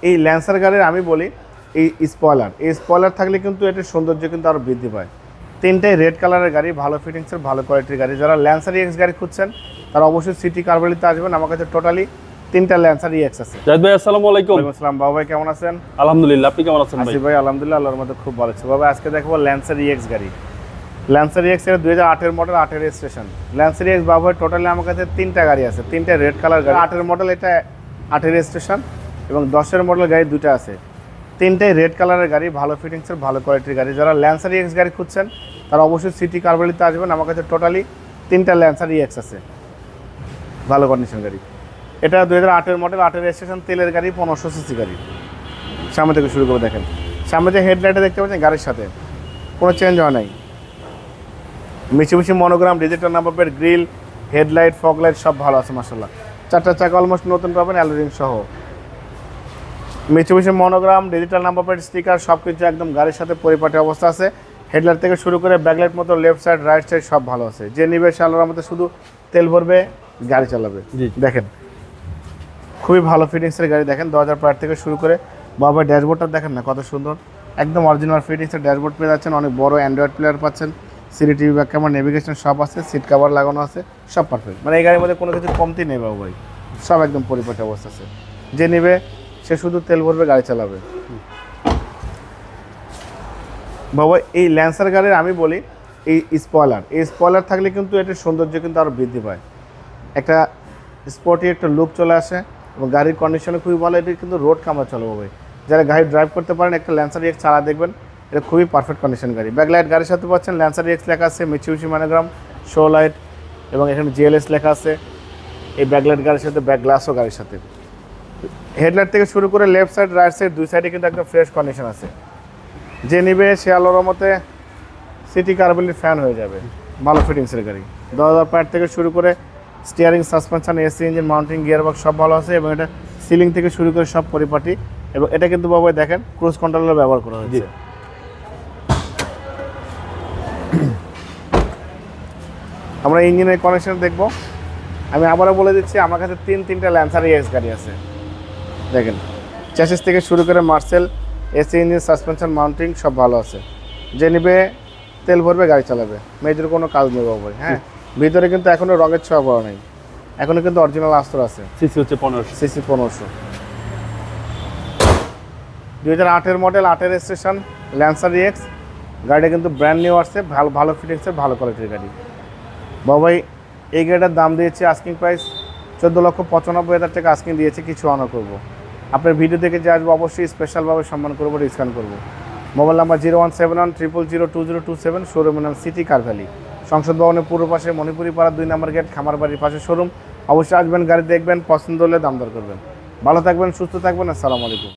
এই ল্যান্সার গাড়ির আমি বলি এই স্পয়লার থাকলে কিন্তু এটার সৌন্দর্য কিন্তু আরও বৃদ্ধি পায়। তিনটাই রেড কালারের গাড়ি, ভালো ফিটিংসের, ভালো কোয়ালিটির গাড়ি। যারা ল্যান্সার ইএক্স গাড়ি খুঁজছেন তারা অবশ্যই সিটি কারবালিতে আসবেন। আমার কাছে টোটালি তিনটা ল্যান্সার ইএক্স আছে। জাহিদ ভাই আসসালামু আলাইকুম। ওয়ালাইকুম আসসালাম। বাবা ভাই কেমন আছেন? আলহামদুলিল্লাহ, আপনি কেমন আছেন ভাই? ভাই আলহামদুলিল্লাহ, আল্লাহর মধ্যে খুব ভালো আছে। বাবা আজকে দেখবো ল্যান্সার ইএক্স গাড়ি। ল্যান্সার ইএক্স এর 2008 এর মডেল, 8 এর রেজিস্ট্রেশন। ল্যান্সার ইএক্স বাবা ভাই টোটালি আমার কাছে তিনটা গাড়ি আছে, তিনটা রেড কালার গাড়ি। 8 এর মডেল, এটা 8 এর রেজিস্ট্রেশন, এবং 10 এর মডেল গাড়ি দুটো আছে। তিনটাই রেড কালারের গাড়ি, ভালো ফিটিংসের, ভালো কোয়ালিটির গাড়ি। যারা ল্যান্সার ইএক্স গাড়ি খুঁজছেন তারা অবশ্যই সিটি কারবালিতে আসবেন। আমার কাছে টোটালি তিনটা ল্যান্সার ইএক্স আছে, ভালো কন্ডিশন গাড়ি। এটা 2008 এর মডেল, 8 এর রেজিস্ট্রেশন, তেলের গাড়ি, 1500 সিসি গাড়ি। সামনে থেকে শুরু করে দেখেন, সামনে যে হেডলাইটে দেখতে পাচ্ছেন গাড়ির সাথে কোনো চেঞ্জ হয় নাই। মিশি monogram, digital number plate, grill, headlight, fog light সব ভালো আছে মাশাআল্লাহ। চারটা চাকা অলমোস্ট নতুন পাবেন, অ্যালোরিং সহ। মিশি monogram, digital number plate, sticker সব কিছু একদম গাড়ির সাথে পরিপাটি অবস্থা আছে। হেডলাইট থেকে শুরু করে ব্যাকলাইট মতো লেফট সাইড, রাইট সাইড সব ভালো আছে। যে নিবে সে আল্লাহর মধ্যে শুধু তেল ভরবে, গাড়ি চালাবে। দেখেন খুবই ভালো ফিটিংসের গাড়ি। দেখেন 2005 থেকে শুরু করে বাবা ড্যাশবোর্ডটা দেখেন না কত সুন্দর, একদম অরিজিনাল ফিটিংসের ড্যাশবোর্ড পেয়ে যাচ্ছেন। অনেক বড় অ্যান্ড্রয়েড প্লেয়ার পাচ্ছেন, CD TV, back camera, navigation সব আছে, সিট কভার লাগানো আছে, সব পারফেক্ট। মানে এই গাড়ির মধ্যে কোনো কিছু কমতি নেই বাবু ভাই, সব একদম পরিপাটি অবস্থা আছে। যে নেবে সে শুধু তেল ভরবে, গাড়ি চালাবে। বাবা এই ল্যান্সার গাড়ির আমি বলি এই স্পয়লার থাকলে কিন্তু এটার সৌন্দর্য কিন্তু আরও বৃদ্ধি পায়। একটা স্পোর্টি একটা লুক চলে আসে, এবং গাড়ির কন্ডিশনে খুবই ভালো। এটা কিন্তু রোড কামরা চলে ভাই, যারা গাড়ি ড্রাইভ করতে পারেন একটা ল্যান্সার ইএক্স চালা দেখবেন, এটা খুবই পারফেক্ট কন্ডিশন গাড়ি। ব্যাকলাইট গাড়ির সাথে পাচ্ছেন, ল্যান্সার ইএক্স লেখা আছে, মিচুবিশি মনোগ্রাম, শো লাইট, এবং এখানে জিএলএস লেখা আছে। এই ব্যাকলাইট গাড়ির সাথে ব্যাক গ্লাসও গাড়ির সাথে। হেডলাইট থেকে শুরু করে লেফট সাইড, রাইট সাইড দুই সাইডে কিন্তু একদম ফ্রেশ কন্ডিশন আছে। যে নিবে সে আল্লাহর মতে সিটি কারবালির ফ্যান হয়ে যাবে। ভালো ফিটিংসের গাড়ি। 2005 থেকে শুরু করে steering, suspension, AC engine, mounting, gearbox সব ভালো আছে, এবং এটা সিলিং থেকে শুরু করে সব পরিপাটি। এবং এটা কিন্তু বাবা দেখেন ক্রুজ কন্ট্রোলার ব্যবহার করা হয়েছে। আমরা ইঞ্জিনের কানেকশন দেখব। আমি আবারও বলে দিচ্ছি, আমার কাছে তিনটা ল্যান্সার ইএক্স গাড়ি আছে। দেখেন চ্যাসিস থেকে শুরু করে Marcel, AC engine, suspension, mounting সব ভালো আছে। যে নিবে তেল ভরবে, গাড়ি চালাবে, মেজর কোনো কাজ নেই বাবা। হ্যাঁ, ভিতরে কিন্তু এখনও রঙের ছোঁয়া পড়া নেই, এখনও কিন্তু অরিজিনাল আস্তর আছে। সিসি হচ্ছে 1500। সিসি 1500। 2008 এর মডেল, 8 এর রেজিস্ট্রেশন, ল্যান্সার ইএক্স গাড়িটা কিন্তু ব্র্যান্ড নিউ আসছে, ভালো ফিটিংসের, ভালো কোয়ালিটির গাড়ি। বাবাই এই গাড়িটার দাম দিয়েছি আস্কিং প্রাইস 14,95,000 টাকা আস্কিং দিয়েছি, কিছু অনার করবো। আপনার ভিডিও দেখে যে আসবো অবশ্যই স্পেশালভাবে সম্মান করবো, ডিসকাউন্ট করবো। মোবাইল নাম্বার 01710000027, শোরুমের নাম সিটি কার ভ্যালি, সংসদ ভবনের পূর্ব পাশে, মণিপুরি পাড়া 2 নম্বর গেট, খামার বাড়ির পাশে শোরুম। অবশ্যই আসবেন, গাড়ি দেখবেন, পছন্দ হলে দাম দর করবেন। ভালো থাকবেন, সুস্থ থাকবেন, আসসালামু আলাইকুম।